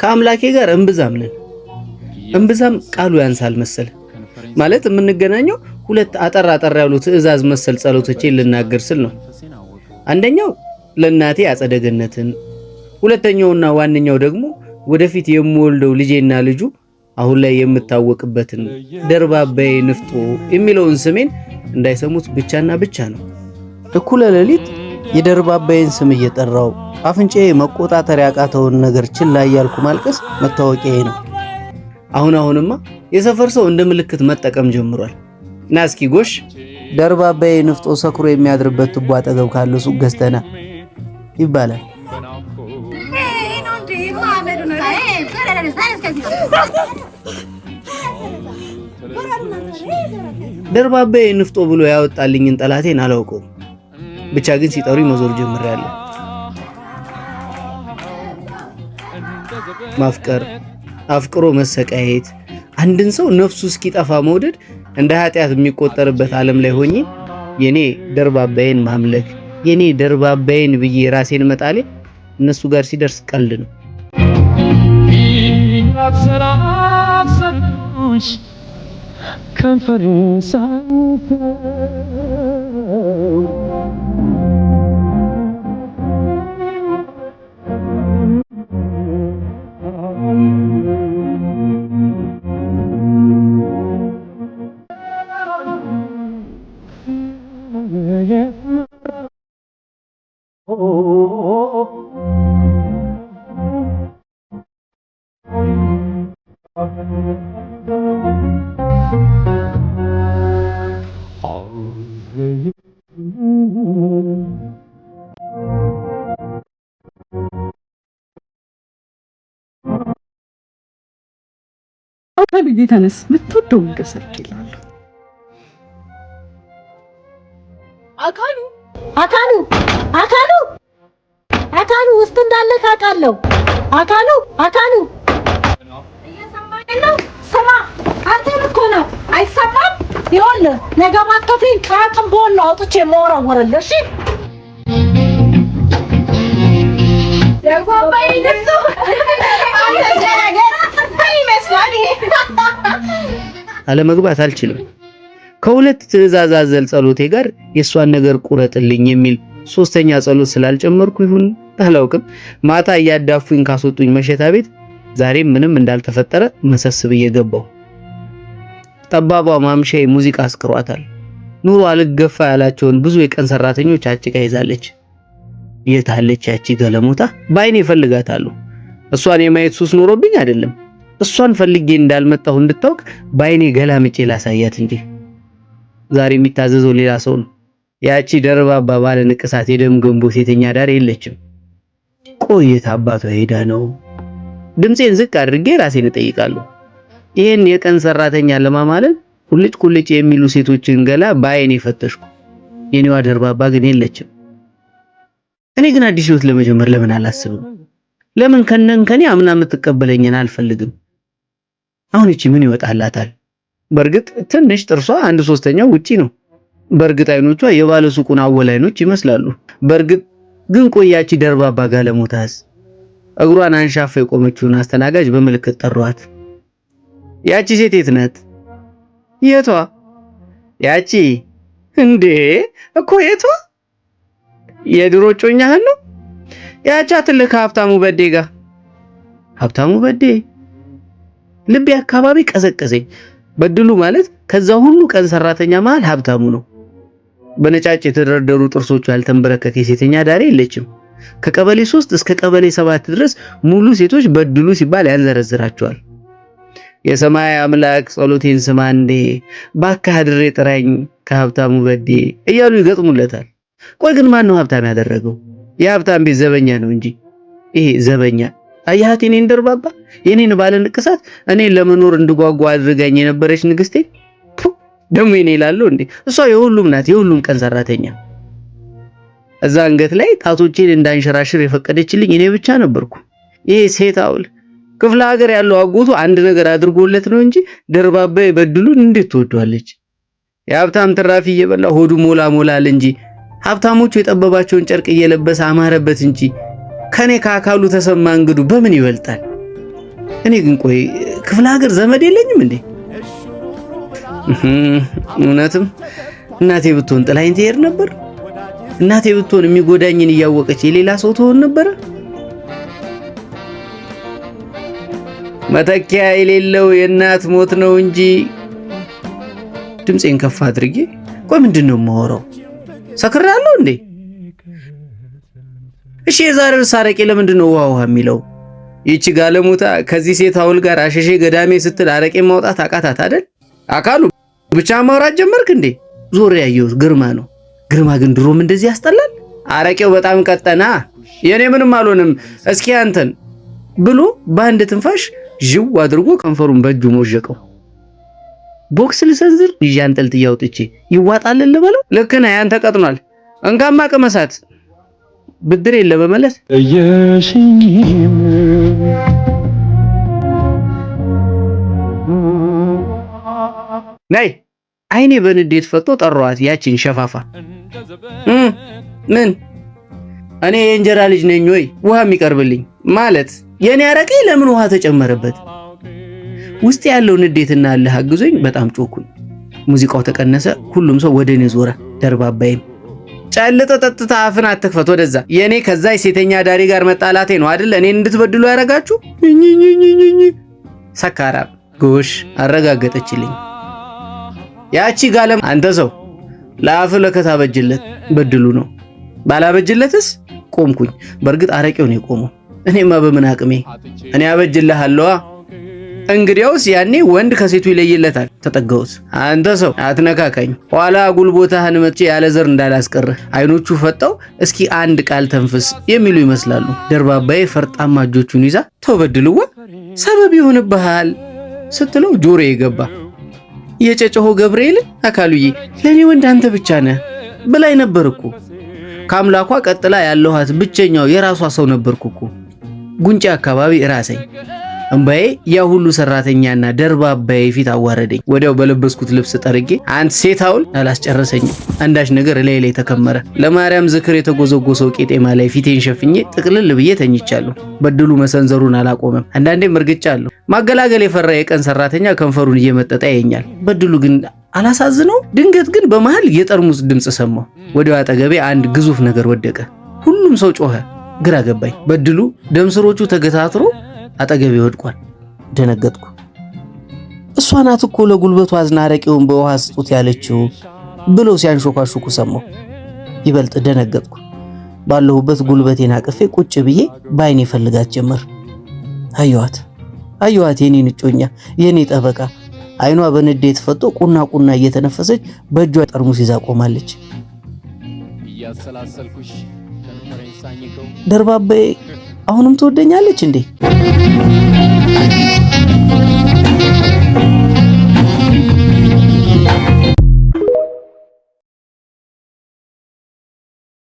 ከአምላኬ ጋር እምብዛም ቃሉ ያንሳል መሰለ ማለት የምንገናኘው ሁለት አጠር ያሉ ትዕዛዝ መሰል ጸሎቶችን ልናገር ስል ነው። አንደኛው ለእናቴ አጸደ ገነትን፣ ሁለተኛውና ዋነኛው ደግሞ ወደፊት የምወልደው ልጄና ልጁ አሁን ላይ የምታወቅበትን ደርባባዬ ንፍጦ የሚለውን ስሜን እንዳይሰሙት ብቻና ብቻ ነው። እኩለ ሌሊት የደርባባዬን ስም እየጠራው አፍንጫዬ መቆጣጠር ያቃተውን ነገር ችላ እያልኩ ማልቀስ መታወቂያዬ ነው። አሁንማ የሰፈር ሰው እንደ ምልክት መጠቀም ጀምሯል። ና እስኪ ጎሽ ደርባባዬ ንፍጦ ሰክሮ የሚያድርበት ቱቦ አጠገብ ካለ ሱቅ ገዝተና ይባላል። ደርባባዬ ንፍጦ ብሎ ያወጣልኝን ጠላቴን አላውቀውም። ብቻ ግን ሲጠሩኝ መዞር ጀምሬያለሁ። ማፍቀር፣ አፍቅሮ መሰቃየት፣ አንድን ሰው ነፍሱ እስኪጠፋ መውደድ እንደ ኃጢአት የሚቆጠርበት ዓለም ላይ ሆኜ የኔ ደርባባዬን ማምለክ፣ የኔ ደርባባዬን ብዬ ራሴን መጣሌ እነሱ ጋር ሲደርስ ቀልድ ነው። አካሉ ተነስ ምትወደው ገሰርክ ይላል። አካሉ ውስጥ እንዳለ ታውቃለህ። አካሉ እየሰማኝ ነው። ስማ አንተን እኮ ነው አይሰማም። ይኸውልህ ነገ ማከቴን ከአቅም በኋላ አውጥቼ የማወራወርልህ። እሺ ደርባባዬ ንፍጦ አለመግባት አልችልም። ከሁለት ትዕዛዝ አዘል ጸሎቴ ጋር የሷን ነገር ቁረጥልኝ የሚል ሶስተኛ ጸሎት ስላልጨመርኩ ይሁን አላውቅም፣ ማታ እያዳፉኝ ካስወጡኝ መሸታ ቤት ዛሬም ምንም እንዳልተፈጠረ መሰስብ እየገባው። ጠባቧ ማምሻዬ ሙዚቃ አስክሯታል። ኑሮ አልገፋ ያላቸውን ብዙ የቀን ሰራተኞች አጭቃ ይዛለች። የታለች ያቺ ገለሞታ? ባይኔ እፈልጋታለሁ። እሷን የማየት ሱስ ኖሮብኝ አይደለም፣ እሷን ፈልጌ እንዳልመጣሁ እንድታውቅ ባይኔ ገላምጬ ላሳያት እንጂ። ዛሬ የሚታዘዘው ሌላ ሰው ነው። ያቺ ደርባባ ባለ ንቅሳት የደም ገንቦ ሴተኛ ዳር የለችም። ቆየት አባቷ ሄዳ ነው። ድምጼን ዝቅ አድርጌ ራሴን እጠይቃለሁ። ይሄን የቀን ሰራተኛ ለማማለል ቁልጭ የሚሉ ሴቶችን ገላ ባይኔ ፈተሽኩ። የኔዋ ደርባባ ግን የለችም። እኔ ግን አዲስ ህይወት ለመጀመር ለምን አላስብም? ለምን ከኔ አምና የምትቀበለኝን አልፈልግም? አሁን እቺ ምን ይወጣላታል? በርግጥ ትንሽ ጥርሷ 1/3 ውጪ ነው። በርግጥ አይኖቿ የባለ ሱቁን አወል አይኖች ይመስላሉ። በርግጥ ግን ቆያቺ ደርባባ ጋለሞታስ እግሯን አንሻፋ የቆመችውን አስተናጋጅ በምልክት ጠሯት። ያቺ ሴት የት ናት? የቷ? ያቺ እንዴ እኮ የቷ? የድሮ ጮኛህን ነው? ያቻ ትልቅ ሀብታሙ በዴ ጋር። ሀብታሙ በዴ ልቤ አካባቢ ቀዘቀዘኝ። በድሉ ማለት ከዛ ሁሉ ቀን ሰራተኛ መሃል ሀብታሙ ነው። በነጫጭ የተደረደሩ ጥርሶቹ ያልተንበረከከ ሴተኛ ዳሬ የለችም። ከቀበሌ 3 እስከ ቀበሌ 7 ድረስ ሙሉ ሴቶች በድሉ ሲባል ያንዘረዝራቸዋል። የሰማይ አምላክ ጸሎቴን ስማ እንዴ ባክህ አድሬ ጥራኝ ከሀብታሙ በዴ እያሉ ይገጥሙለታል። ቆይ ግን ማን ነው ሀብታም ያደረገው? የሀብታም ቤት ዘበኛ ነው እንጂ ይሄ ዘበኛ አያት የኔን ደርባባ የኔን ባለ ንቅሳት እኔን ለመኖር እንድጓጓ አድርጋኝ የነበረች ንግስቴ ደሞ የኔ ይላሉ እንዴ? እሷ የሁሉም ናት፣ የሁሉም ቀን ሰራተኛ። እዛ አንገት ላይ ጣቶቼን እንዳንሸራሽር የፈቀደችልኝ እኔ ብቻ ነበርኩ። ይሄ ሴት አውል ክፍለ ሀገር ያለው አጎቱ አንድ ነገር አድርጎለት ነው እንጂ ደርባባ በድሉን እንዴት ትወዷለች? የሀብታም ትራፊ እየበላ ሆዱ ሞላል እንጂ ሀብታሞቹ የጠበባቸውን ጨርቅ እየለበሰ አማረበት እንጂ ከኔ ከአካሉ ተሰማ እንግዱ በምን ይበልጣል? እኔ ግን ቆይ ክፍለ ሀገር ዘመድ የለኝም እንዴ? እውነትም እናቴ ብትሆን ጥላኝ ትሄድ ነበር? እናቴ ብትሆን የሚጎዳኝን እያወቀች የሌላ ሰው ትሆን ነበር? መተኪያ የሌለው የእናት ሞት ነው እንጂ። ድምፄን ከፍ አድርጌ ቆይ ምንድነው የማወራው? ሰክራለሁ እንዴ? እሺ የዛሬው ሳረቄ ለምንድነው ውሃ የሚለው? ይቺ ጋለሞታ ከዚህ ሴት አውል ጋር አሸሼ ገዳሜ ስትል አረቄ ማውጣት አቃታት አይደል? አካሉ ብቻ ማውራት ጀመርክ እንዴ? ዞር ያየሁት ግርማ ነው። ግርማ ግን ድሮም እንደዚህ ያስጠላል። አረቄው በጣም ቀጠና። የኔ ምንም አልሆንም እስኪ አንተን ብሎ በአንድ ትንፋሽ ጅው አድርጎ ከንፈሩን በእጁ ሞጀቀው። ቦክስ ልሰንዝር ይያንጠልጥዬ አውጥቼ ይዋጣልን ልበለው? ልክ ነህ ያንተ ቀጥኗል። እንካማ ቅመሳት ብድር የለ በመለስ ነይ አይኔ በንዴት ፈጦ ጠሯት ያቺን ሸፋፋ። ምን እኔ የእንጀራ ልጅ ነኝ ወይ ውሃ የሚቀርብልኝ? ማለት የኔ አረቄ ለምን ውሃ ተጨመረበት? ውስጥ ያለው ንዴትና አለህ አግዞኝ በጣም ጮኩኝ። ሙዚቃው ተቀነሰ። ሁሉም ሰው ወደኔ ዞረ። ደርባባይን ጨልጠ ጠጥታ አፍን አትክፈት ወደዛ። የኔ ከዛ ሴተኛ ዳሪ ጋር መጣላቴ ነው አይደል እኔን እንድትበድሉ ያረጋችሁ? ሰካራም ጎሽ አረጋገጠችልኝ ያቺ ጋለም። አንተ ሰው ለአፍ ለከታ በጅለት በድሉ ነው። ባላበጅለትስ ቆምኩኝ። በርግጥ አረቄው ነው የቆመው። እኔማ በምን አቅሜ እኔ አበጅልሃለዋ። እንግዲያውስ ያኔ ወንድ ከሴቱ ይለይለታል። ተጠጋውት። አንተ ሰው አትነካካኝ፣ ኋላ ጉልቦታህን መጥቼ ያለ ዘር እንዳላስቀርህ። አይኖቹ ፈጣው እስኪ አንድ ቃል ተንፍስ የሚሉ ይመስላሉ። ደርባባዬ ፈርጣማ እጆቹን ይዛ ተበድልዋ ሰበብ ይሆንብሃል ስትለው ጆሮዬ ገባ። የጨጨሆ ገብርኤል አካሉዬ ለኔ ወንድ አንተ ብቻ ነህ ብላይ ነበርኩ። ከአምላኳ ቀጥላ ያለኋት ብቸኛው የራሷ ሰው ነበርኩ። ጉንጫ አካባቢ ራሰኝ። እንባዬ ያ ሁሉ ሰራተኛና ደርባባዬ ፊት አዋረደኝ። ወዲያው በለበስኩት ልብስ ጠርጌ አንተ ሴት አውል አላስጨረሰኝም። አንዳች ነገር ላይ ተከመረ። ለማርያም ዝክር የተጎዘጎሰው ቄጤማ ላይ ፊቴን ሸፍኜ ጥቅልል ብዬ ተኝቻለሁ። በድሉ መሰንዘሩን አላቆመም። አንዳንዴም እርግጫለሁ። ማገላገል የፈራ የቀን ሰራተኛ ከንፈሩን እየመጠጠ ያየኛል። በድሉ ግን አላሳዝነው። ድንገት ግን በመሃል የጠርሙስ ድምጽ ሰማሁ። ወዲያው አጠገቤ አንድ ግዙፍ ነገር ወደቀ። ሁሉም ሰው ጮኸ። ግራ ገባኝ። በድሉ ደምስሮቹ ተገታትሮ አጠገቤ ወድቋል። ደነገጥኩ። እሷ ናት እኮ ለጉልበቱ አዝና አረቄውን በውሃ ስጡት ያለችው ብለው ሲያንሾካሹኩ ሰማሁ። ይበልጥ ደነገጥኩ። ባለሁበት ጉልበቴን አቅፌ ቁጭ ብዬ ባይኔ ፈልጋት ጀመር። አየኋት የኔን እጮኛ፣ የኔ ጠበቃ። አይኗ በንዴት ፈጦ ቁና ቁና እየተነፈሰች በእጇ ጠርሙስ ይዛ ቆማለች። ደርባባዬ አሁንም ትወደኛለች እንዴ?